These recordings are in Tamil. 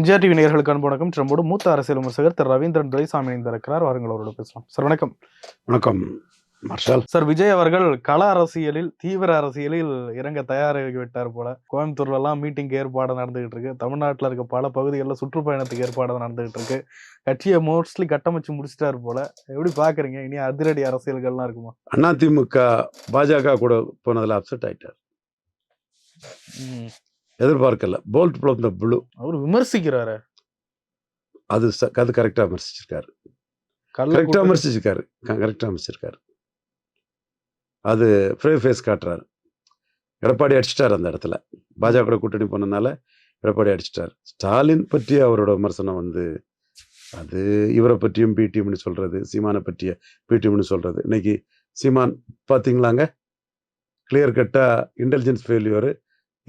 எம்ஜிஆர் டிவி நேயர்களுக்கு அன்பு வணக்கம். நம்மோடு மூத்த அரசியல் விமர்சகர் திரு ரவீந்திரன் துரைசாமி இணைந்திருக்கிறார். வாருங்கள் அவரோட பேசலாம். சார் வணக்கம். வணக்கம் மார்ஷல். சார், விஜய் அவர்கள் கள அரசியலில் தீவிர அரசியலில் இறங்க தயாராகி விட்டார் போல. கோயம்புத்தூர்ல எல்லாம் மீட்டிங் ஏற்பாடு நடந்துகிட்டு இருக்கு. தமிழ்நாட்டில் இருக்க பல பகுதிகளில் சுற்றுப்பயணத்துக்கு ஏற்பாடு நடந்துகிட்டு இருக்கு. கட்சியை மோஸ்ட்லி கட்டமைச்சு முடிச்சிட்டாரு போல. எப்படி பாக்குறீங்க? இனி அதிரடி அரசியல்கள்லாம் இருக்குமா? அதிமுக பாஜக கூட போனதுல அப்செட் ஆயிட்டார். எதிர்பார்க்கல. Bolt blow the blue. அவர் விமர்சிக்கிறாரு. அது கரெக்டா விமர்சிச்சிருக்காரு. அது ஃப்ரே ஃபேஸ் காட்டுறாரு. எடப்பாடி அடிச்சிட்டார் அந்த இடத்துல. பாஜக கூட்டணி போனதுனால எடப்பாடி அடிச்சிட்டார். ஸ்டாலின் பற்றி அவரோட விமர்சனம் அது இவரை பற்றியும் பிடிஎம்னு சொல்றது, சீமானை பற்றிய பிடிஎம்னு சொல்றது. இன்னைக்கு சீமான் பார்த்தீங்களாங்க, கிளியர் கட்டா இன்டெலிஜென்ஸ் ஃபெயிலியர்,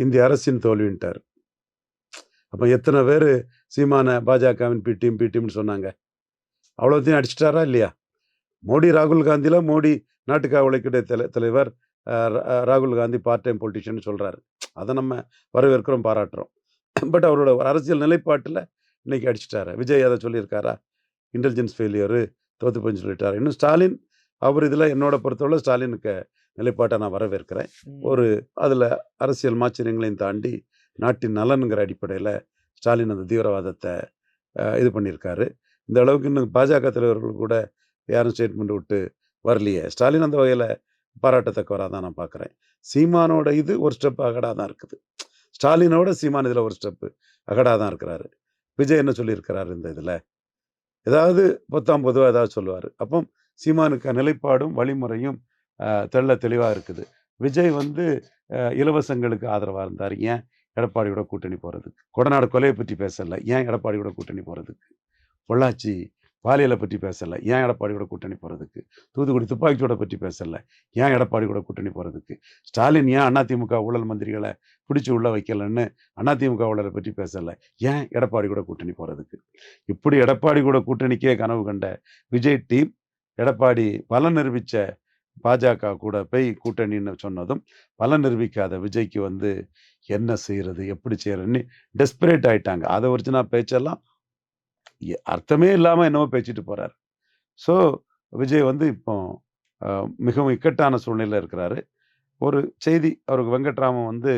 இந்திய அரசின் தோல்வின்ட்டார். அப்போ எத்தனை பேர் சீமான பாஜகவின் பிடிஎம்னு சொன்னாங்க? அவ்வளோத்தையும் அடிச்சிட்டாரா இல்லையா? மோடி ராகுல் காந்திலாம் மோடி நாட்டுக்காக உழைக்கிற தலைவர், ராகுல் காந்தி பார்ட் டைம் பொலிட்டிஷியன் சொல்கிறாரு. அதை நம்ம வரவேற்கிறோம், பாராட்டுறோம். பட் அவரோட அரசியல் நிலைப்பாட்டில் இன்னைக்கு அடிச்சிட்டாரு. விஜய் அதை சொல்லியிருக்காரா? இன்டெலிஜென்ஸ் ஃபெயிலியரு, தோத்து போயின்னு சொல்லிட்டாரு. இன்னும் ஸ்டாலின் அவர் இதில் என்னோட பொறுத்தவரை ஸ்டாலினுக்கு நிலைப்பாட்டை நான் வரவேற்கிறேன். ஒரு அதில் அரசியல் மாச்சரியங்களையும் தாண்டி நாட்டின் நலனுங்கிற அடிப்படையில் ஸ்டாலின் அந்த தீவிரவாதத்தை இது பண்ணியிருக்காரு. இந்த அளவுக்கு இன்னும் பாஜக தலைவர்கள் கூட யாரும் ஸ்டேட்மெண்ட் விட்டு வரலையே. ஸ்டாலின் அந்த வகையில் பாராட்டத்தக்கவராக தான் நான் பார்க்குறேன். சீமானோட இது ஒரு ஸ்டெப் அகடாக தான் இருக்குது. ஸ்டாலினோட சீமான் இதில் ஒரு ஸ்டெப்பு அகடாக தான் இருக்கிறாரு. விஜய் என்ன சொல்லியிருக்கிறாரு இந்த இதில்? ஏதாவது பொதுவாக ஏதாவது சொல்லுவார். அப்போ சீமானுக்கு நிலைப்பாடும் வழிமுறையும் தெளிவாக இருக்குது. விஜய் இலவசங்களுக்கு ஆதரவாக இருந்தார். ஏன் எடப்பாடியோட கூட்டணி போகிறதுக்கு? கொடநாடு கொலையை பற்றி பேசலை. ஏன் எடப்பாடியோட கூட்டணி போகிறதுக்கு? பொள்ளாச்சி பாலியலை பற்றி பேசலை. ஏன் எடப்பாடியோட கூட்டணி போகிறதுக்கு? தூத்துக்குடி துப்பாக்கிச்சூடை பற்றி பேசலை. ஏன் எடப்பாடியோட கூட்டணி போகிறதுக்கு? ஸ்டாலின் ஏன் அதிமுக ஊழல் மந்திரிகளை பிடிச்சி உள்ள வைக்கலன்னு அதிமுக ஊழலை பற்றி பேசலை. ஏன் எடப்பாடி கூட கூட்டணி போகிறதுக்கு? இப்படி எடப்பாடி கூட கூட்டணிக்கே கனவு கண்ட விஜய் டீம் எடப்பாடி பலன் நிரூபித்த பாஜக கூட போய் கூட்டணின்னு சொன்னதும் பலன் நிரூபிக்காத விஜய்க்கு என்ன செய்யறது, எப்படி செய்யறதுன்னு டெஸ்பரேட் ஆயிட்டாங்க. அதை ஒரிஜினா பேச்செல்லாம் அர்த்தமே இல்லாமல் என்னவோ பேசிட்டு போறாரு. ஸோ விஜய் இப்போ மிகவும் இக்கட்டான சூழ்நிலையில் இருக்கிறாரு. ஒரு செய்தி அவருக்கு, வெங்கட்ராமன்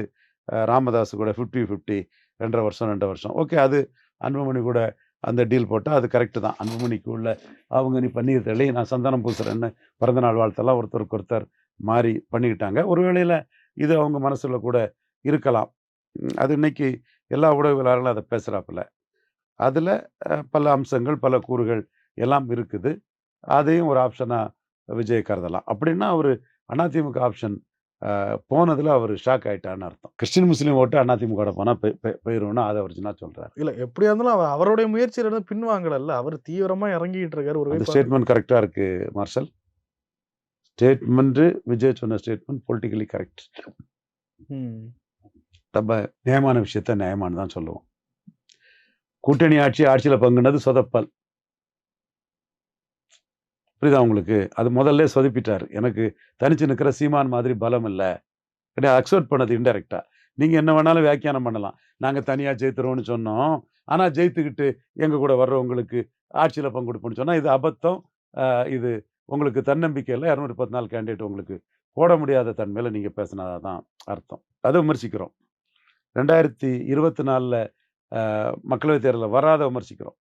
ராமதாஸ் கூட 50-50 2 வருஷம் ஓகே. அது அன்புமணி கூட அந்த டீல் போட்டால் அது கரெக்டு தான். அன்புமணிக்கு உள்ள அவங்க நீ பன்னீர் தெளி, நான் சந்தனம் பூசுறேன்னு பிறந்தநாள் வாழ்த்தெல்லாம் ஒருத்தருக்கு ஒருத்தர் மாறி பண்ணிக்கிட்டாங்க. ஒரு வேளையில் இது அவங்க மனசில் கூட இருக்கலாம். அது இன்னைக்கு எல்லா ஊடகவியலாளர்களும் அதை பேசுகிறாப்புல. அதில் பல அம்சங்கள், பல கூறுகள் எல்லாம் இருக்குது. அதையும் ஒரு ஆப்ஷனாக விஜய் கருதலாம். அப்படின்னா அவர் அதிமுக ஆப்ஷன் போனதில் அவர் ஷாக் ஆகிட்டான்னு அர்த்தம். கிறிஸ்டின் முஸ்லீம் ஓட்டு அதிமுக போனால் போயிடும்னா அதை ஒரிஜினா சொல்கிறார். இல்லை, எப்படியா இருந்தாலும் அவருடைய முயற்சியிலிருந்து பின்வாங்கல. அவர் தீவிரமாக இறங்கிட்டு இருக்காரு. ஒரு ஸ்டேட்மெண்ட் கரெக்டாக இருக்கு மார்ஷல். ஸ்டேட்மெண்ட் விஜய் சொன்ன ஸ்டேட்மெண்ட் பொலிட்டிக்கலி கரெக்ட். நம்ம நியாயமான விஷயத்த நியாயமானு தான் சொல்லுவோம். கூட்டணி ஆட்சியில் பங்குனது சொதப்பல். புரியுதா உங்களுக்கு? அது முதல்ல சொதப்பிட்டார். எனக்கு தனிச்சு நிற்கிற சீமான் மாதிரி பலம் இல்லை கிடையாது. அக்செப்ட் பண்ணது இன்டெரக்டா. நீங்கள் என்ன வேணாலும் வியாக்கியானம் பண்ணலாம். நாங்கள் தனியாக ஜெயித்துருவோம்னு சொன்னோம், ஆனால் ஜெயித்துக்கிட்டு எங்கள் கூட வர்றவங்களுக்கு ஆட்சியில் பங்கு கொடுப்போம்னு சொன்னால் இது அபத்தம். இது உங்களுக்கு தன்னம்பிக்கை இல்லை. 214 கேண்டிடேட் உங்களுக்கு போட முடியாத தன்மையில் நீங்கள் பேசினதாக தான் அர்த்தம். அதை விமர்சிக்கிறோம். 2024 மக்களவைத் தேர்தலில் வராத விமர்சிக்கிறோம்.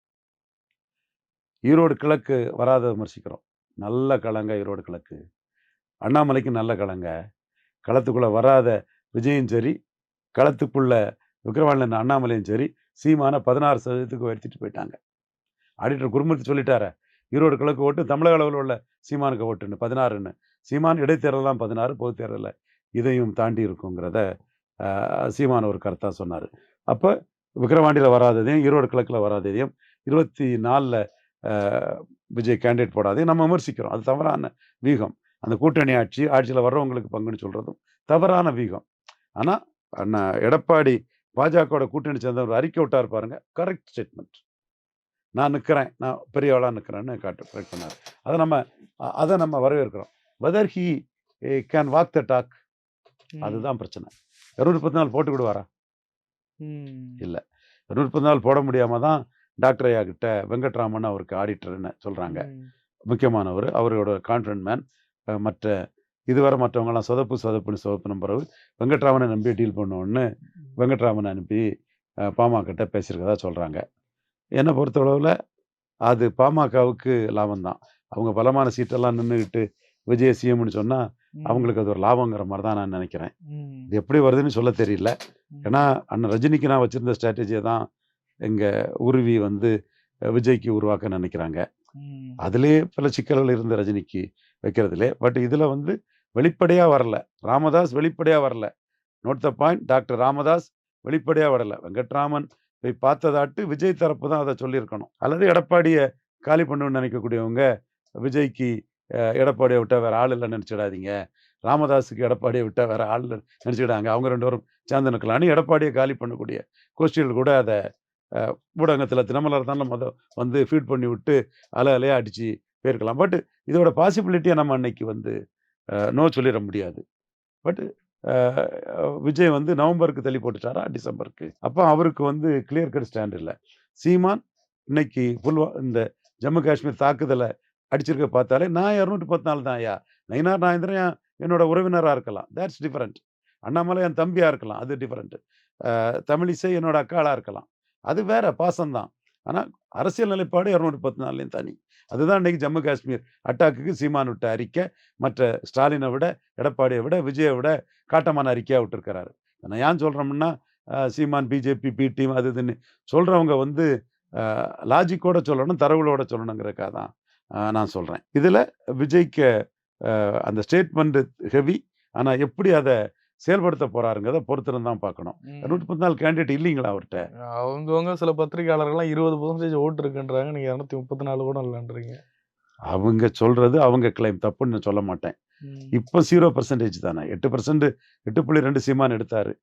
ஈரோடு கிழக்கு வராத விமர்சிக்கிறோம். நல்ல களங்க ஈரோடு கிழக்கு. அண்ணாமலைக்கு நல்ல களங்க. களத்துக்குள்ளே வராத விஜயும் சரி, களத்துக்குள்ள விக்கிரவாண்டில் அண்ணாமலையும் சரி, சீமான 16% உயர்த்திட்டு போயிட்டாங்க. ஆடிட்டர் குருமூர்த்தி சொல்லிட்டார, ஈரோடு கிழக்கு ஓட்டு தமிழக அளவில் உள்ள சீமானுக்கு ஓட்டுன்னு 16ன்னு. சீமான் இடைத்தேர்தலாம் 16, பொது தேர்தலில் இதையும் தாண்டி இருக்குங்கிறத சீமான ஒரு கருத்தாக சொன்னார். அப்போ விக்கிரவாண்டியில் வராததையும் ஈரோடு கிழக்கில் வராததையும் 24 விஜய் கேண்டிடேட் போடாதே நம்ம விமர்சிக்கிறோம். அது தவறான வீகம். அந்த கூட்டணி ஆட்சியில் வர்றவங்களுக்கு பங்குன்னு சொல்கிறதும் தவறான வீகம். ஆனால் எடப்பாடி பாஜகவோட கூட்டணி சேர்ந்தவர் அறிக்கை விட்டார் பாருங்க, கரெக்ட் ஸ்டேட்மெண்ட். நான் நிற்கிறேன், நான் பெரியவளாக நிற்கிறேன்னு கரெக்ட் பண்ணார். அதை நம்ம வரவேற்கிறோம். Whether he can walk the talk, அதுதான் பிரச்சனை. 214 போட்டு விடுவாரா? இல்லை. 130 நாள் போட முடியாம தான் டாக்டர் ஐயா கிட்ட வெங்கட்ராமன் அவருக்கு ஆடிட்டர்ன்னு சொல்றாங்க. ம். முக்கியமானவர். அவரோட கான்ஃபிடன்ட் மேன். மற்ற இதுவரை மற்றவங்கலாம் சொதப்புன்னு பிறகு வெங்கட்ராமனை நம்பி டீல் பண்ணுவோன்னு வெங்கட்ராமனை அனுப்பி பாமகட்ட பேசியிருக்கதா சொல்றாங்க. என்னை பொறுத்தளவுல அது பாமகவுக்கு லாபம் தான். அவங்க பலமான சீட்டெல்லாம் நின்னுகிட்டு விஜய் சிஎம்னு சொன்னா, அவங்களுக்கு அது ஒரு லாபங்கிற மாரி தான் நான் நினைக்கிறேன். ம். இது எப்படி வருதுன்னு சொல்ல தெரியல. ம். ஏன்னா, அண்ணன் ரஜினிக்கு நான் வச்சிருந்த ஸ்ட்ராட்டஜிய தான் எங்க உருவி வந்து விஜய்க்கு உருவாக்க நினைக்கிறாங்க. ம். அதிலேயே பல சிக்கல்கள் இருந்த ரஜினிக்கு வைக்கிறதிலே. பட் இதுல வந்து வெளிப்படையா வரல. ராமதாஸ் வெளிப்படையா வரல. Note the point doctor Ramadoss வெளிப்படையா வரல. வெங்கட்ராமன் போய் பார்த்ததாட்டு விஜய் தரப்பு தான் அத சொல்லியிருக்கணும். அல்லது எடப்பாடிய காலி பண்ணணும்னு நினைக்கக்கூடியவங்க, விஜய்க்கு எடப்பாடிய விட்டா வேற ஆள் இல்லன்னு நெனச்சிடாதீங்க. ராமதாஸுக்கு எடப்பாடிய விட்டா வேற ஆள் இல்லன்னு நெனச்சுக்கிடாங்க. அவங்க 2 பேரும் சேர்ந்து நிக்கலாம்ன்னு எடப்பாடிய காலி பண்ணக்கூடிய கோஷ்டிகள் கூட அத ஊடகத்துல தினமலர் தான் வந்து ஃபீட் பண்ணி விட்டு அலை அலையா அடிச்சு போயிருக்கலாம். பட் இதோட பாசிபிலிட்டிய நம்ம அன்னைக்கு வந்து நோ சொல்லிற முடியாது. பட் அ விஜய் வந்து நவம்பருக்கு தள்ளி போட்டுட்டாரா? டிசம்பருக்கு. அப்ப அவருக்கு வந்து கிளியர் கட் ஸ்டாண்ட் இல்ல. சீமான் இன்னைக்கு இந்த ஜம்மு காஷ்மீர் தாக்குதல அடிச்சிருக்க பார்த்தாலே, நான் 214 தான்யா. நயினார் நாகேந்திரன் என்னோட உறவினரா இருக்கலாம். That's different. அண்ணாமலை என் தம்பியா இருக்கலாம். அது டிஃபரண்ட். தமிழிசை என்னோட அக்காளா இருக்கலாம். அது வேற பாசம் தான். ஆனா, அரசியல் நிலைப்பாடு 214லையும் தனி. அதுதான் இன்னைக்கு ஜம்மு காஷ்மீர் அட்டாக்குக்கு சீமான் விட்ட அறிக்கை. மற்ற ஸ்டாலினை விட, எடப்பாடியை விட, விஜயை விட காட்டமான அறிக்கையா விட்டுருக்கிறாரு. நான் ஏன் சொல்றோம்னா, சீமான் பிஜேபி, பி டீம் அது இதுன்னு சொல்றவங்க வந்து லாஜிக்கோட சொல்லணும், தரவுகளோட சொல்லணுங்கிறதுக்காக தான் நான் சொல்றேன். இதுல விஜய்க்கு அந்த ஸ்டேட்மெண்ட் ஹெவி. ஆனா எப்படி அத செயல்படுத்த போறாருங்கிறத பொறுத்திருந்து தான் பார்க்கணும். 214 கேண்டிடேட் இல்லைங்களா அவர்ட்ட? அவங்கவங்க சில பத்திரிகையாளர்கள்லாம் 20% ஓட்டு இருக்குன்றாங்க. நீங்க 234 கூட இல்லன்றீங்க. அவங்க சொல்றது அவங்க கிளைம். தப்புன்னு நான் சொல்ல மாட்டேன். இப்போ 0% தானே. 8% 8.2 சீமான் எடுத்தாரு.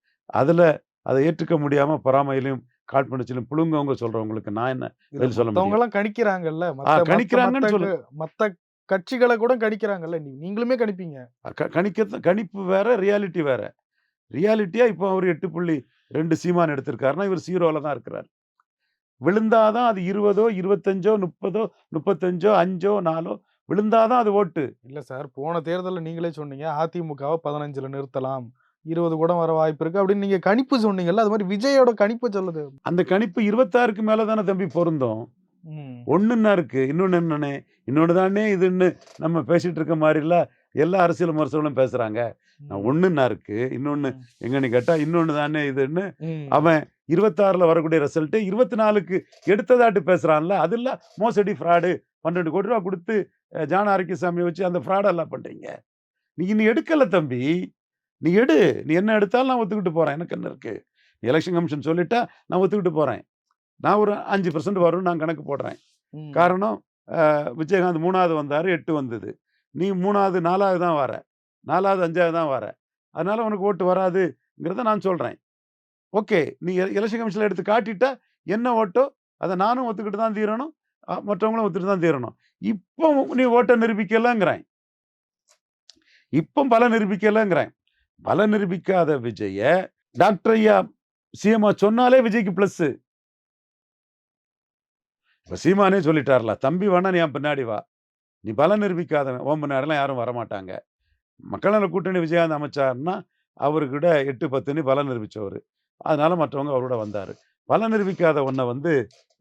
அதுல அத ஏற்றுக்க முடியாம பொறாமையிலும், காழ்ப்புணர்ச்சியிலும் புழுங்கவங்க சொல்றவங்களுக்கு நான் என்ன பதில் சொல்ல முடியும்? மத்தவங்கலாம் கணிக்கிறாங்கல்ல. கணிக்கிறாங்கன்னு சொல்லு. மத்த கட்சிகள கூட கணிக்கிறாங்கல்ல. நீங்களுமே கணிப்பீங்க. கணிப்பு வேற, ரியாலிட்டி வேற. ரியாலிட்டியா இப்போ அவரு 8.2 சீமான் எடுத்திருக்காருன்னா, இவர் 0ல தான் இருக்கிறார். விழுந்தா தான் அது 20ஓ, 25ஓ, 30ஓ, 35ஓ, 5ஓ, 4ஓ விழுந்தா தான் அது ஓட்டு. இல்ல சார். போன தேர்தல்ல நீங்களே சொன்னீங்க. அதிமுகவ 15ல நிறுத்தலாம். 20 கூட வர வாய்ப்பு இருக்கு அப்படின்னு நீங்க கணிப்பு சொன்னீங்கல்ல. அது மாதிரி விஜயோட கணிப்பு சொல்லுது. அந்த கணிப்பு 26க்கு மேல தானே தம்பி பொருந்தும். ஒண்ணுன்னா இருக்கு. இன்னொன்னு என்னண்ணே, இன்னொன்னு தானே இதுன்னு நம்ம பேசிட்டு இருக்க மாரில்ல எல்லா அரசியல் விமர்சகர்களும் பேசுறாங்க. ஒண்ணுன்னா இருக்கு. இன்னொன்னு எங்கன்னு கேட்டா, இன்னொன்னு தானே இதுன்னு அவன் 26ல வரக்கூடிய ரிசல்ட் 24க்கு எடுத்ததாட்டு பேசுறான்ல. அதுல மோசடி, ஃப்ராடு 12 கோடி ரூபா குடுத்து ஜான் ஆரோக்கியசாமிய வச்சு அந்த ஃப்ராட் எல்லாம் பண்றீங்க. நீ இன்னும் எடுக்கல தம்பி. நீ எடு. நீ என்ன எடுத்தாலும் நான் ஒத்துக்கிட்டு போறேன். எனக்கு என்ன இருக்கு? எலக்ஷன் கமிஷன் சொல்லிட்டா நான் ஒத்துக்கிட்டு போறேன். நான் ஒரு 5% வரும்னு நான் கணக்கு போடுறேன். காரணம் விஜயகாந்த் 3வது வந்தாரு, 8 வந்தது. நீ 3வது, 4வது தான் வர. 4வது, 5வது தான் வர. அதனால உனக்கு ஓட்டு வராதுங்கிறத நான் சொல்றேன். ஓகே. நீ எலக்ஷன் கமிஷன்ல எடுத்து காட்டிட்டா, என்ன ஓட்டோ அத நானும் ஒத்துக்கிட்டு தான் தீரணும். மற்றவங்களும் ஒத்துக்கிட்டு தான் தீரணும். இப்போ நீ ஓட்ட நிரூபிக்கலங்கிறேன். இப்போ பலம் நிரூபிக்கலங்கிறேன். பலம் நிரூபிக்காத விஜய டாக்டர் ஐயா சிஎம்மா சொன்னாலே விஜய்க்கு பிளஸ். இப்ப சீமானே சொல்லிட்டார்ல, தம்பி வேணா நீ என் பின்னாடி வா. நீ பலம் நிரூபிக்காதவன். உன் பின்னாடிலாம் யாரும் வரமாட்டாங்க. மக்கள் நல கூட்டணி விஜயகாந்த் அமைச்சாருன்னா, அவருக்கிட்ட 8, 10ன்னு பலம் நிரூபிச்சவரு. அதனால மற்றவங்க அவரோட வந்தாரு. பலம் நிரூபிக்காத ஒன்ன வந்து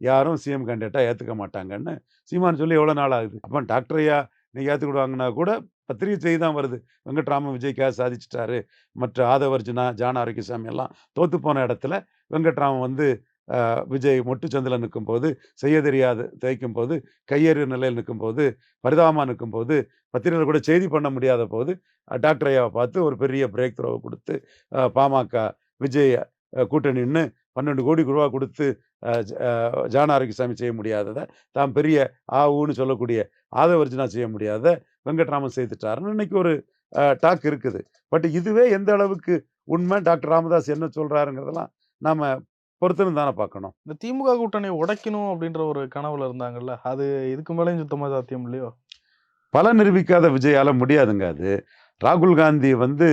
யாரும் சிஎம் கேண்டிடேட்டா ஏத்துக்க மாட்டாங்கன்னு சீமான் சொல்லி எவ்வளோ நாள் ஆகுது? அப்ப டாக்டர் ஐயா நீங்க ஏத்துக்கிடுவாங்கன்னா கூட பத்திரிகை செய்தி தான் வருது. வெங்கட்ராமன் விஜய்க்காக சாதிச்சுட்டாரு. மற்ற ஆதவர்ஜுனா, ஜான் ஆரோக்கியசாமி எல்லாம் தோத்து போன இடத்துல வெங்கட்ராமன் வந்து விஜய் மொட்டுச்சந்தில நிக்கும்போது, செய்ய தெரியாது தேய்க்கும்போது, கையேறு நிலையில் நிக்கும்போது, பரிதாபமா நிக்கும்போது, பத்திரிகையில கூட செய்தி பண்ண முடியாத போது, டாக்டர் ஐயாவ பார்த்து ஒரு பெரிய பிரேக் த்ரோவ குடுத்து, பாமக, விஜய் கூட்டணி நின்னு 12 கோடி ரூபா குடுத்து ஜான் ஆரோக்கியசாமி செய்ய முடியாதத, தான் பெரிய ஊன்னு சொல்லக்கூடிய ஆதவர்ஜுனா செய்ய முடியாதத வெங்கட்ராமன் செய்துட்டாருன்னு இன்னைக்கு ஒரு டாக் இருக்குது. பட் இதுவே எந்த அளவுக்கு உண்மை, டாக்டர் ராமதாஸ் என்ன சொல்றாருங்கிறதெல்லாம் நாம பொறுத்திருந்து தானே பார்க்கணும். இந்த திமுக கூட்டணிய உடைக்கணும் அப்படின்ற ஒரு கனவுல இருந்தாங்கல்ல. அது இதுக்கு மேலயும் சுத்தமா சாத்தியம் இல்லையோ? பலம் நிரூபிக்காத விஜயால முடியாதுங்க அது. ராகுல் காந்தி வந்து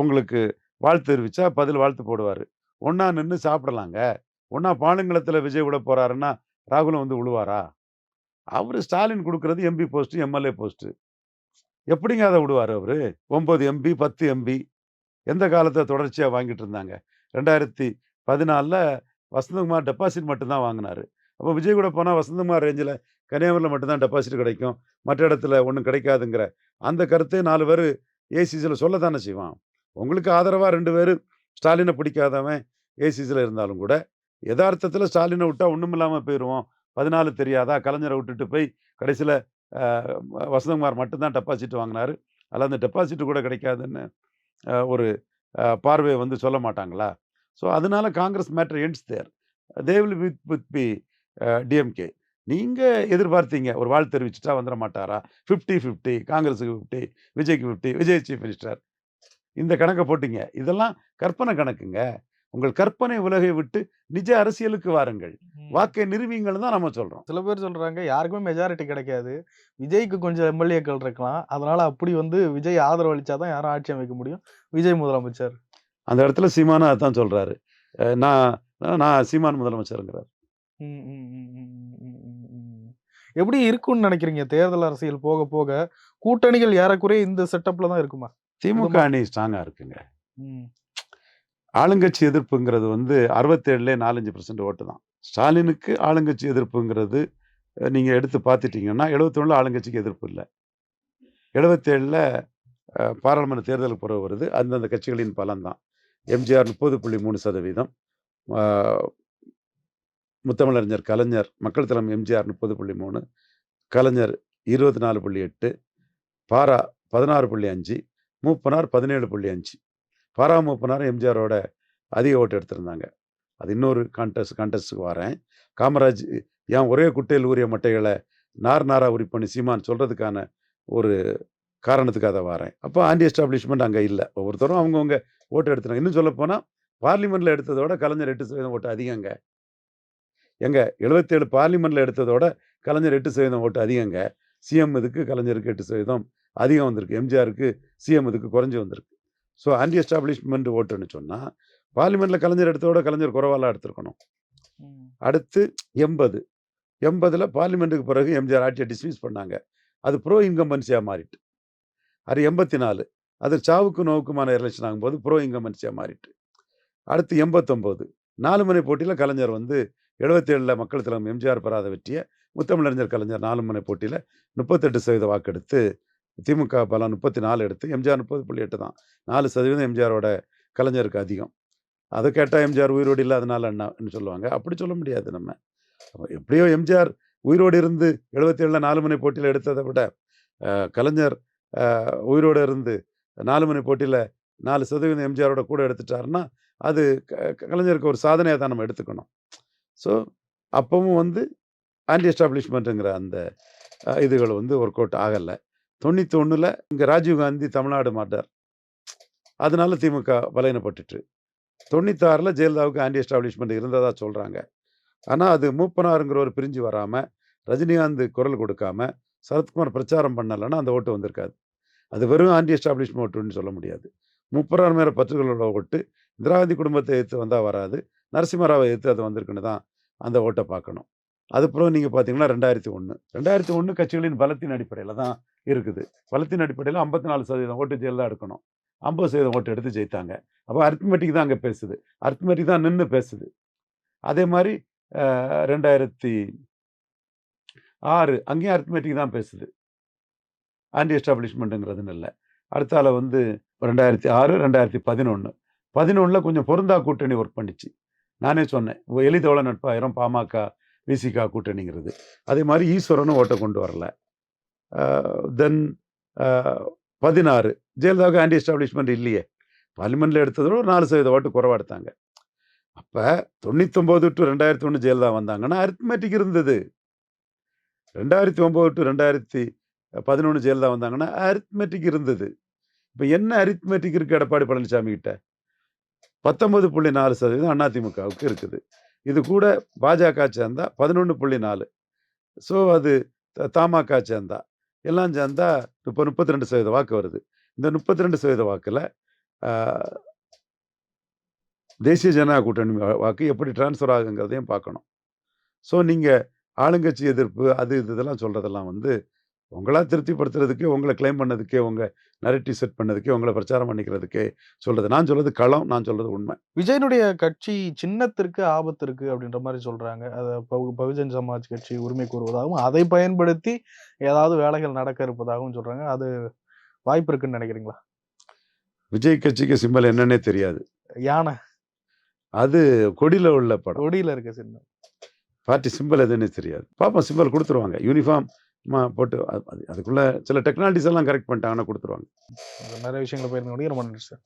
உங்களுக்கு வாழ்த்து தெரிவிச்சா பதில் வாழ்த்து போடுவாரு. ஒண்ணா நின்னு சாப்பிடலாங்க. ஒன்றா பாலுங்களத்தில் விஜய் விட போகிறாருன்னா ராகுலும் வந்து விழுவாரா? அவர் ஸ்டாலின் கொடுக்குறது எம்பி போஸ்ட்டு, எம்எல்ஏ போஸ்ட்டு. எப்படிங்க அதை விடுவார் அவர்? 9 எம்பி, 10 எம்பி எந்த காலத்தை தொடர்ச்சியாக வாங்கிட்டு இருந்தாங்க? 2014 வசந்தகுமார் டெபாசிட் மட்டும்தான் வாங்கினார். அப்போ விஜய் கூட போனால் வசந்தகுமார் ரேஞ்சில் கன்னியாகுமரியில் மட்டும்தான் டெபாசிட் கிடைக்கும், மற்ற இடத்துல ஒன்றும் கிடைக்காதுங்கிற அந்த கருத்தை 4 பேர் ஏசிசியில் சொல்லத்தானே செய்வான். உங்களுக்கு ஆதரவாக 2 பேர் ஸ்டாலினை பிடிக்காதவன் ஏசிசியில் இருந்தாலும் கூட யதார்த்தத்தில் ஸ்டாலினை விட்டால் ஒன்றும் இல்லாமல் போயிடுவோம். 14 தெரியாதா? கலைஞரை விட்டுட்டு போய் கடைசியில் வசந்தகுமார் மட்டும்தான் டெபாசிட் வாங்கினார், அதில் அந்த டெபாசிட் கூட கிடைக்காதுன்னு ஒரு பார்வையை வந்து சொல்ல மாட்டாங்களா? ஸோ அதனால Congress matter ends there. They will with be DMK. நீங்கள் எதிர்பார்த்தீங்க ஒரு வாழ்த்து தெரிவிச்சுட்டா வந்துட மாட்டாரா? 50-50, காங்கிரஸுக்கு 50, விஜய்க்கு 50, விஜய் சீஃப் மினிஸ்டர். இந்த கணக்கை போட்டிங்க. இதெல்லாம் கற்பனை கணக்குங்க. உங்கள் கற்பனை உலகை விட்டு நிஜ அரசியலுக்கு வாருங்கள், வாக்கை நிறுவீங்கன்னு தான் நம்ம சொல்கிறோம். சில பேர் சொல்றாங்க யாருக்குமே மெஜாரிட்டி கிடைக்காது, விஜய்க்கு கொஞ்சம் எம்எல்ஏக்கள் இருக்கலாம், அதனால அப்படி வந்து விஜய் ஆதரவு அளிச்சாதான் யாரும் ஆட்சி அமைக்க முடியும், விஜய் முதலமைச்சர். அந்த இடத்துல சீமானும் அதான் சொல்றாரு. நான் சீமான் முதலமைச்சருங்கிறார். எப்படி இருக்கும்னு நினைக்கிறீங்க? தேர்தல் அரசியல் போக போக கூட்டணிகள் ஏறக்குறைய இந்த செட்டப்ல தான் இருக்குமா? திமுக அணி ஸ்ட்ராங்கா இருக்குங்க. ஆளுங்கட்சி எதிர்ப்புங்கிறது வந்து 67 4-5% ஓட்டு தான். ஸ்டாலினுக்கு ஆளுங்கட்சி எதிர்ப்புங்கிறது நீங்க எடுத்து பார்த்துட்டீங்கன்னா 71 ஆளுங்கட்சிக்கு எதிர்ப்பு இல்லை. 77 பாராளுமன்ற தேர்தலுக்கு பிறகு வருது. அந்தந்த கட்சிகளின் பலம் தான். எம்ஜிஆர் 30.3%, முத்தமிழறிஞர் கலைஞர், மக்கள் தலைமை எம்ஜிஆர் 30.3, கலைஞர் 24.8, பாரா 16.5, மூப்பனார் 17.5. பாரா மூப்பனார் எம்ஜிஆரோட அதிக ஓட்டு எடுத்திருந்தாங்க. அது இன்னொரு கான்டெஸ்ட்டுக்கு வரேன். காமராஜ் ஏன் ஒரே குட்டையில் ஊறிய மட்டைகளை நார் நாரா உரிப்பண்ணி சீமான் சொல்கிறதுக்கான ஒரு காரணத்துக்கு அதை வரேன். அப்போ ஆன்டி எஸ்டாப்ளிஷ்மெண்ட் அங்கே இல்லை. ஒவ்வொருத்தரும் அவங்கவுங்க ஓட்டு எடுத்துனாங்க. இன்னும் சொல்ல போனால் பார்லிமெண்ட்டில் எடுத்ததோட கலைஞர் 8% ஓட்டு அதிகங்க. எங்க 77 பார்லிமெண்ட்டில் எடுத்ததோட கலைஞர் 8% ஓட்டு அதிகங்க. சிஎம் இதுக்கு கலைஞருக்கு 8% அதிகம் வந்திருக்கு, எம்ஜிஆருக்கு சிஎம் இதுக்கு குறைஞ்சி வந்திருக்கு. ஸோ ஆன்டி எஸ்டாப்ளிஷ்மெண்ட் ஓட்டுன்னு சொன்னால் பார்லிமெண்ட்டில் கலைஞர் எடுத்ததோட கலைஞர் குறைவாலாம் எடுத்திருக்கணும். அடுத்து 80 பார்லிமெண்ட்டுக்கு பிறகு எம்ஜிஆர் ஆட்சியை டிஸ்மிஸ் பண்ணாங்க. அது ப்ரோ இன்கம்பன்சியாக மாறிட்டு. அது 84 அது சாவுக்கு நோவுக்குமான எலெக்ஷன் ஆகும்போது ப்ரோ இன்கம்பன்சியாக மாறிட்டு. அடுத்து 89 4 முனை போட்டியில் கலைஞர் வந்து 77 மக்கள் தலைமை எம்ஜிஆர் பெறாத வெற்றியை முத்தமிழறிஞர் கலைஞர் 4 முனை போட்டியில் 38% வாக்கெடுத்து திமுக பலம் 34 எடுத்து எம்ஜிஆர் 30.8 தான். 4% எம்ஜிஆரோட கலைஞருக்கு அதிகம். அதை கேட்டால் எம்ஜிஆர் உயிரோடு இல்லை அதனால என்னன்னு சொல்லுவாங்க. அப்படி சொல்ல முடியாது. நம்ம எப்படியோ எம்ஜிஆர் உயிரோடு இருந்து 77 4 முனை போட்டியில் எடுத்ததை விட கலைஞர் உயிரோடு இருந்து 4 முனை போட்டியில் 4% எம்ஜிஆரோட கூட எடுத்துட்டாருன்னா அது கலைஞருக்கு ஒரு சாதனையாக தான் நம்ம எடுத்துக்கணும். ஸோ அப்பவும் வந்து ஆன்டி எஸ்டாப்ளிஷ்மெண்ட்டுங்கிற அந்த இதுகள் வந்து ஒர்க் அவுட் ஆகலை. 91 இங்கே ராஜீவ்காந்தி தமிழ்நாடு மாட்டார், அதனால திமுக பலவீனப்பட்டுட்டு. 96 ஜெயலலிதாவுக்கு ஆன்டி எஸ்டாப்ளிஷ்மெண்ட் இருந்ததா சொல்கிறாங்க. ஆனால் அது மூப்பனாருங்கிற ஒரு பிரிஞ்சு வராமல், ரஜினிகாந்த் குரல் கொடுக்காம, சரத்குமார் பிரச்சாரம் பண்ணலைன்னா அந்த ஓட்டு வந்திருக்காது. அது வெறும் ஆன்டி எஸ்டாப்ளிஷ்மெண்ட் ஓட்டுன்னு சொல்ல முடியாது. மூப்பனார் மேலே பற்றுகளோட ஓட்டு இந்திராகாந்தி குடும்பத்தை எதிர்த்து வந்தால் வராது, நரசிம்மராவை எதிர்த்து அது வந்திருக்குன்னு தான் அந்த ஓட்டை பார்க்கணும். அதுக்கப்புறம் நீங்கள் பார்த்தீங்கன்னா 2001 கட்சிகளின் பலத்தின் அடிப்படையில் தான் இருக்குது. பலத்தின் அடிப்படையில் 54% ஓட்டு ஜெயலலிதா எடுக்கணும், 50% ஓட்டு எடுத்து ஜெயித்தாங்க. அப்போ அரித்மெட்டிக் தான் அங்கே பேசுது, அரித்மெட்டிக் தான் நின்று பேசுது. அதே மாதிரி 2006 அங்கேயும் அரித்மெட்டிக் தான் பேசுது, ஆன்டி எஸ்டாப்ளிஷ்மெண்ட்டுங்கிறதுன்னு இல்லை. அடுத்தால வந்து 2006 2011 கொஞ்சம் பொருந்தா கூட்டணி ஒர்க் பண்ணிச்சு. நானே சொன்னேன் எளிதோள நட்பாயிரம் பாமக விசிகா கூட்டணிங்கிறது. அதே மாதிரி ஈஸ்வரனும் ஓட்டை கொண்டு வரல. தென் 16 ஜெயலலிதாவுக்கு ஆன்டி எஸ்டாப்ளிஷ்மெண்ட் இல்லையே, பார்லிமெண்ட்டில் எடுத்ததோட 4% ஓட்டு குறைவா எடுத்தாங்க. அப்போ 99 to 2001 ஜெயலலிதா வந்தாங்கன்னா அரித்மெட்டிக் இருந்தது. 2009 to 2011 ஜெயலலிதா வந்தாங்கன்னா அரித்மெட்டிக் இருந்தது. இப்போ என்ன அரித்மெட்டிக் இருக்குது எடப்பாடி பழனிசாமி கிட்ட? 19.4% அதிமுகவுக்கு இருக்குது. இது கூட பாஜக சேர்ந்தா 11.4. ஸோ அது தமாக சேர்ந்தா எல்லாம் சேர்ந்தா இப்போ 32% வாக்கு வருது. இந்த 32% வாக்கில் தேசிய ஜனநாயக கூட்டணி வாக்கு எப்படி டிரான்ஸ்ஃபர் ஆகுங்கிறதையும் பார்க்கணும். ஸோ நீங்கள் ஆளுங்கட்சி எதிர்ப்பு அது இதெல்லாம் சொல்கிறதெல்லாம் வந்து உங்களா திருப்திப்படுத்துறதுக்கே, உங்களை கிளைம் பண்ணதுக்கே, உங்கள் நரேட்டிவ் செட் பண்ணதுக்கே, உங்களை பிரச்சாரம் பண்ணிக்கிறதுக்கே சொல்கிறது. நான் சொல்கிறது களம், நான் சொல்கிறது உண்மை. விஜயனுடைய கட்சி சின்னத்திற்கு ஆபத்து இருக்கு அப்படின்ற மாதிரி சொல்றாங்க. அத பகுஜன் சமாஜ் கட்சி உரிமை கூறுவதாகவும், அதை பயன்படுத்தி ஏதாவது வேலைகள் நடக்க இருப்பதாகவும் சொல்றாங்க. அது வாய்ப்பு இருக்குன்னு நினைக்கிறீங்களா? விஜய் கட்சிக்கு சிம்பல் என்னன்னே தெரியாது. யானை அது கொடியில் உள்ள படம். கொடியில இருக்க சின்னம். பார்ட்டி சிம்பல் எதுன்னே தெரியாது. பார்ப்போம், சிம்பல் கொடுத்துருவாங்க. யூனிஃபார்ம் போட்டு அதுக்குள்ள சில டெக்னாலஜிஸ் எல்லாம் கரெக்ட் பண்ணிட்டாங்கன்னா கொடுத்துருவாங்க. நிறைய விஷயங்களை பகிர்ந்து கொண்டீங்க. ரொம்ப நன்றி சார்.